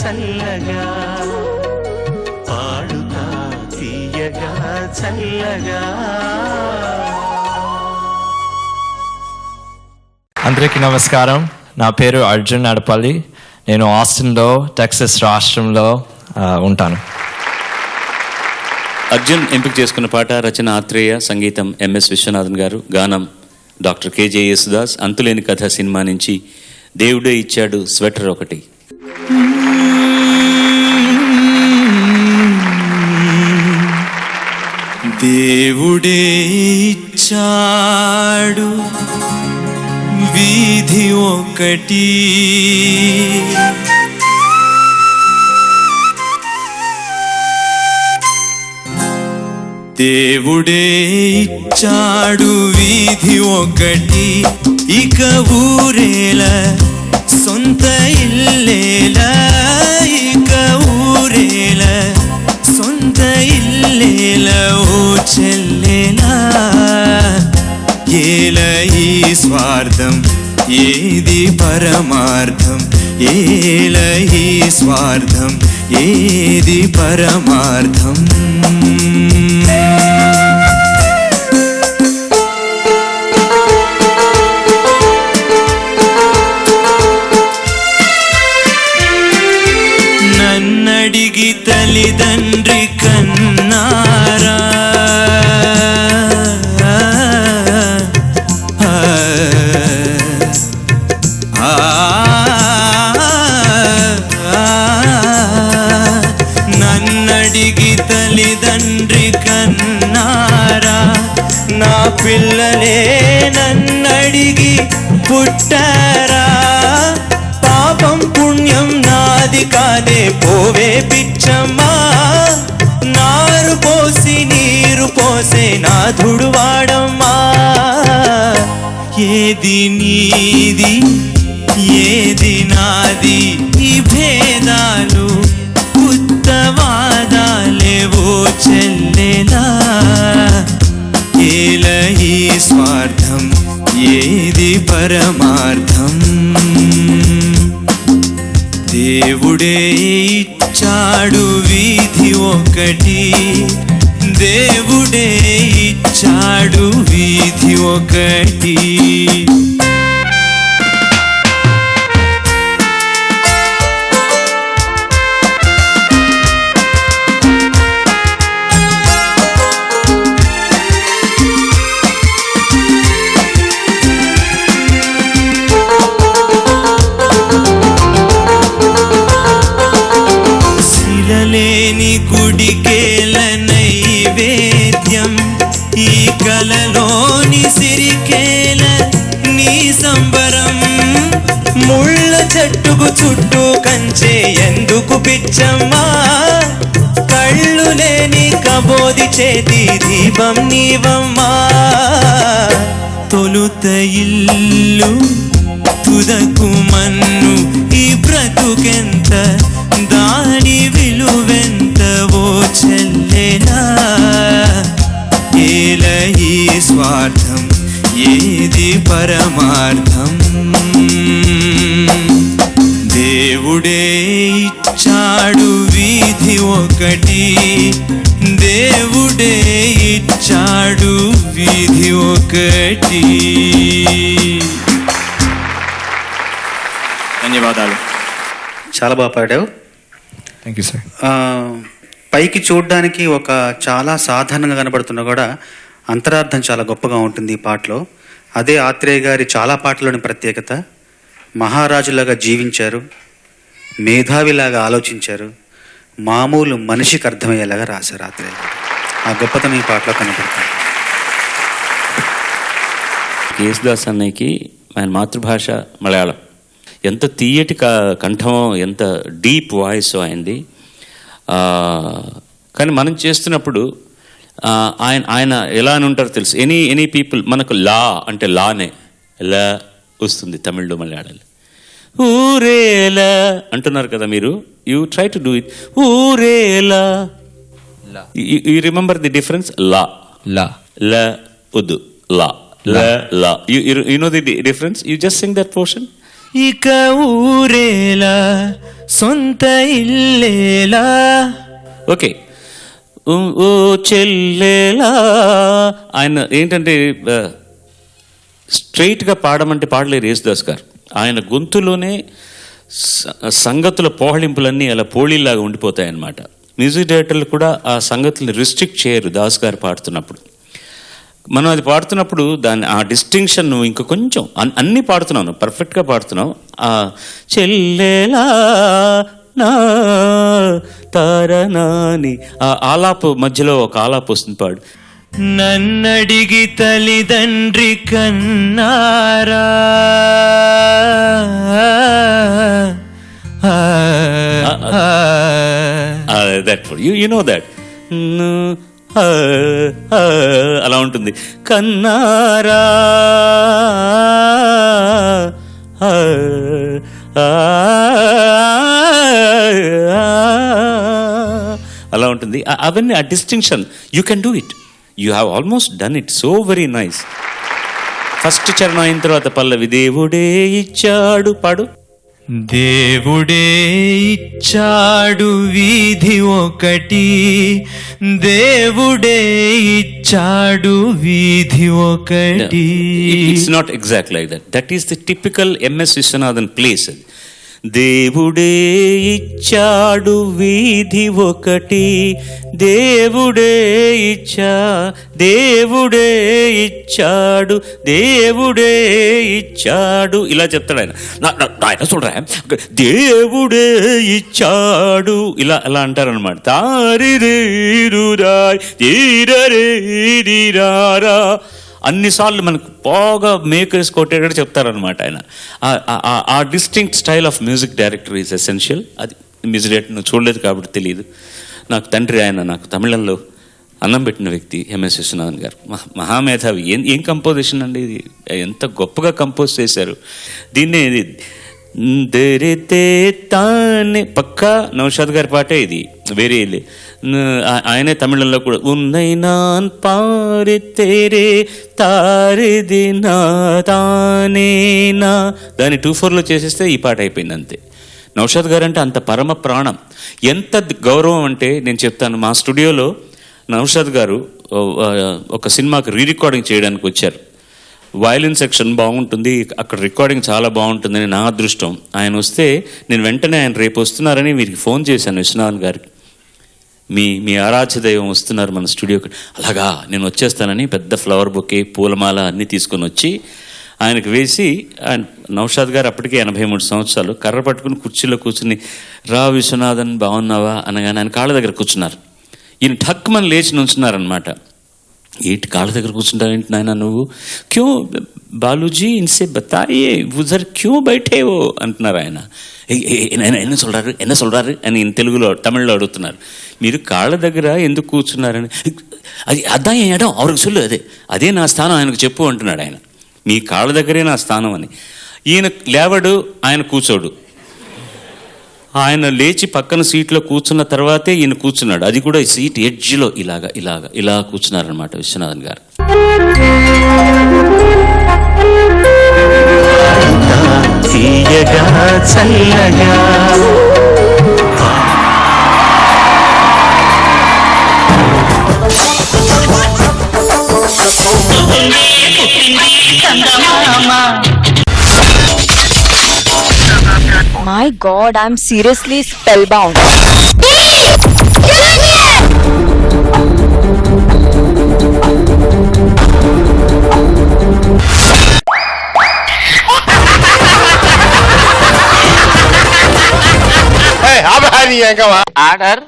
చల్లగా పాడుతా తీయగా చల్లగా. అందరికీ నమస్కారం. నా పేరు అర్జున్ నడపల్లి. నేను ఆస్టిన్లో టెక్సస్ రాష్ట్రంలో ఉంటాను. అర్జున్ ఎంపిక చేసుకున్న పాట రచన ఆత్రేయ, సంగీతం ఎంఎస్ విశ్వనాథన్ గారు, గానం డాక్టర్ కేజే యేసుదాస్. అంతులేని కథ సినిమా నుంచి దేవుడే ఇచ్చాడు స్వెటర్ ఒకటి. దేవుడే ఇచ్చాడు వీధి ఒకటి, దేవుడే ఇచ్చాడు వీధి ఒకటి, ఇక ఊరేల సొంత ఇల్లేల, ఇక ఊరేల సొంత ఇల్లేల. ఓ చెల్లెలా ఏల ఈ స్వార్థం ఏది పరమార్థం, ఏల ఈ స్వార్థం ఏది పరమార్థం. నన్నడిగి తల్లిదండ్రి కన్నారా, నన్నడిగి తల్లిదండ్రి కన్నారా, నా పిల్లలే నన్నడిగి పుట్టారా. పాపం పుణ్యం నాది కాదే పోవే పిచ్చమ్మా, నారు పోసి నీరు పోసే నాథుడు వాడమ్మా. ఏది నీది ఏది నాది ఈ భేదాలు ఉత్తవాదాలేవో చెల్లెలా, ఏల ఈ స్వార్థం ఏది పరమార్థం. దేవుడే ఇచ్చాడు వీధి ఒకటి, దేవుడే ఇచ్చాడు వీధి ఒకటి. లేని గుడికేల నైవేద్యం, ఈ కలలోని సిరికేల నీ సంబరం. ముళ్ళ చెట్టుకు చుట్టూ కంచే ఎందుకు పిచ్చమ్మా, కళ్ళు లేని కబోది చేతి దీపం నీవమ్మా. తొలుత ఇల్లు తుదకు మన్ను, ఈ బ్రతుకెంత దాని విలువెంత ఓ చెల్లెలా, ఏల ఈ స్వార్థం ఏది పరమార్థం. దేవుడే ఇచ్చాడు వీధి ఒకటి, దేవుడే ఇచ్చాడు వీధి ఒకటి. ధన్యవాదాలు. చాలా బాగా పాడావు. Thank you sir. పైకి చూడడానికి ఒక చాలా సాధారణంగా కనబడుతున్నా కూడా అంతరార్థం చాలా గొప్పగా ఉంటుంది ఈ పాటలో. అదే ఆత్రేయ గారి చాలా పాటలోని ప్రత్యేకత. మహారాజులాగా జీవించారు, మేధావిలాగా ఆలోచించారు, మామూలు మనిషికి అర్థమయ్యేలాగా రాశారు ఆత్రేయ గారు. ఆ గొప్పతనం ఈ పాటలో కనబడుతుంది. యేసుదాస్ అన్నయ్యకి ఆయన మాతృభాష మలయాళం. ఎంత తీయటి కంఠమో, ఎంత డీప్ వాయిస్ అయింది. కానీ మనం చేస్తున్నప్పుడు ఆయన ఎలా అని ఉంటారో తెలుసు. ఎనీ పీపుల్ మనకు లా అంటే లానే లా వస్తుంది తమిళ్లో, మలయాళంలో. ఊరేలా అంటున్నారు కదా మీరు. You try to do it. ఊరేలా. You remember the difference. లా లా లా వద్దు, లా లా లా. You know the difference. You just sing that portion. ఇక ఊరేలా సొంత ఇల్లేలా. ఓకే, ఓ చెల్లెలా. ఆయన ఏంటంటే స్ట్రైట్గా పాడమంటే పాడలేరు యేసుదాస్ గారు. ఆయన గొంతులోనే సంగతుల పోహళింపులన్నీ అలా పోళీలాగా ఉండిపోతాయన్నమాట. మ్యూజిక్ డైరెక్టర్లు కూడా ఆ సంగతుల్ని రిస్ట్రిక్ట్ చేయరు దాస్ గారు పాడుతున్నప్పుడు. మనం అది పాడుతున్నప్పుడు దాన్ని ఆ డిస్టింక్షన్ నువ్వు ఇంకా కొంచెం అన్నీ పాడుతున్నావు, పర్ఫెక్ట్గా పాడుతున్నావు. ఆ చెల్లెలా నా తారనాని ఆ ఆలాపు మధ్యలో ఒక ఆలాపు వస్తుంది, పాడు. నన్నడిగి తల్లిదండ్రి కన్నారా, దట్ యు నో దట్ అలా ఉంటుంది. కన్నారా అలా ఉంటుంది. అవన్నీ ఆ distinction you can do it. You have almost done it so very nice. First చరణం అయిన తర్వాత పల్లవి దేవుడే ఇచ్చాడు, పాడు. దేవుడే ఇచ్చాడు వీధి ఒకటి, దేవుడే ఇచ్చాడు వీధి ఒకటి. It's not exact like that. That is the typical MS Viswanathan place. దేవుడే ఇచ్చాడు వీధి ఒకటి, దేవుడే దేవుడే ఇచ్చాడు, దేవుడే ఇచ్చాడు, ఇలా చెప్తాడు ఆయన. ఆయన చూడరా, దేవుడే ఇచ్చాడు, ఇలా అలా అంటారనమాట. తారిరేరురాయ్ తీరరేరిరారా అన్నిసార్లు మనకు బాగా మేకర్స్ కొట్టేటట్టు చెప్తారనమాట ఆయన. ఆ distinct style of music director is essential. అది మ్యూజిక్ డైరెక్టర్ నువ్వు చూడలేదు కాబట్టి తెలియదు. నాకు తండ్రి ఆయన, నాకు తమిళంలో అన్నం పెట్టిన వ్యక్తి ఎంఎస్ విశ్వనాథన్ గారు. మహామేధావి. ఏం కంపోజిషన్ అండి ఇది, ఎంత గొప్పగా కంపోజ్ చేశారు దీన్నే. తానే పక్కా నౌషాద్ గారి పాటే ఇది, వేరే ఆయనే తమిళంలో కూడా ఉన్నై నాన్ పారి తేరే తారిదినా తానేనా దాన్ని 2/4లో చేసేస్తే ఈ పాట అయిపోయింది అంతే. నౌషాద్ గారు అంటే అంత పరమ ప్రాణం. ఎంత గౌరవం అంటే నేను చెప్తాను. మా స్టూడియోలో నౌషాద్ గారు ఒక సినిమాకి రికార్డింగ్ చేయడానికి వచ్చారు. వయలిన్ సెక్షన్ బాగుంటుంది, అక్కడ రికార్డింగ్ చాలా బాగుంటుందని నా అదృష్టం. ఆయన వస్తే నేను వెంటనే ఆయన రేపు వస్తున్నారని వీరికి ఫోన్ చేశాను విశ్వనాథన్ గారికి. మీ ఆరాధ్య దైవం వస్తున్నారు మన స్టూడియోకి. అలాగా, నేను వచ్చేస్తానని పెద్ద ఫ్లవర్ బొకే పూలమాల అన్నీ తీసుకొని వచ్చి ఆయనకు వేసి, ఆయన నౌషాద్ గారు అప్పటికే 83 సంవత్సరాలు, కర్ర పట్టుకుని కుర్చీలో కూర్చుని రా విశ్వనాథన్ బాగున్నావా అనగానే ఆయన కాళ్ళ దగ్గర కూర్చున్నారు. ఈయన ఠక్కుమని లేచి నుంచున్నారనమాట. ఏంటి కాళ్ళ దగ్గర కూర్చుంటావేంటి నాయన నువ్వు? క్యూ బాలూజీ ఇన్సే బతాయే ఉజర్ క్యూ బైఠేవో అంటున్నారు ఆయన. ఎన్న సొల్రారు అని తెలుగులో తమిళ్లో అడుగుతున్నారు. మీరు కాళ్ళ దగ్గర ఎందుకు కూర్చున్నారని. అది అద్దా ఏయడం అవరికి సొల్లు, అదే నా స్థానం ఆయనకు చెప్పు అంటున్నాడు ఆయన. మీ కాళ్ళ దగ్గరే నా స్థానం అని. ఈయన లేవడు, ఆయన కూర్చోడు. ఆయన లేచి పక్కన సీట్లో కూర్చున్న తర్వాతే ఈయన కూర్చున్నాడు. అది కూడా ఈ సీట్ ఎడ్జ్లో ఇలా కూర్చున్నారనమాట విశ్వనాథన్ గారు. తీయగా చల్లగా My God, I'm seriously spellbound. Order.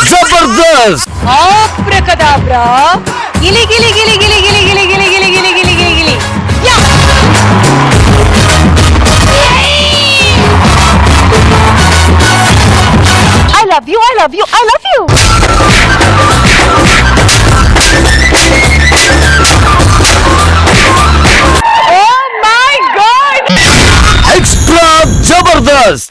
Zabardast! Abracadabra! Gili gili gili gili gili gili gili gili gili gili gili gili. Yeah! I love you, I love you, I love you! Oh my God! Extra Zabardast!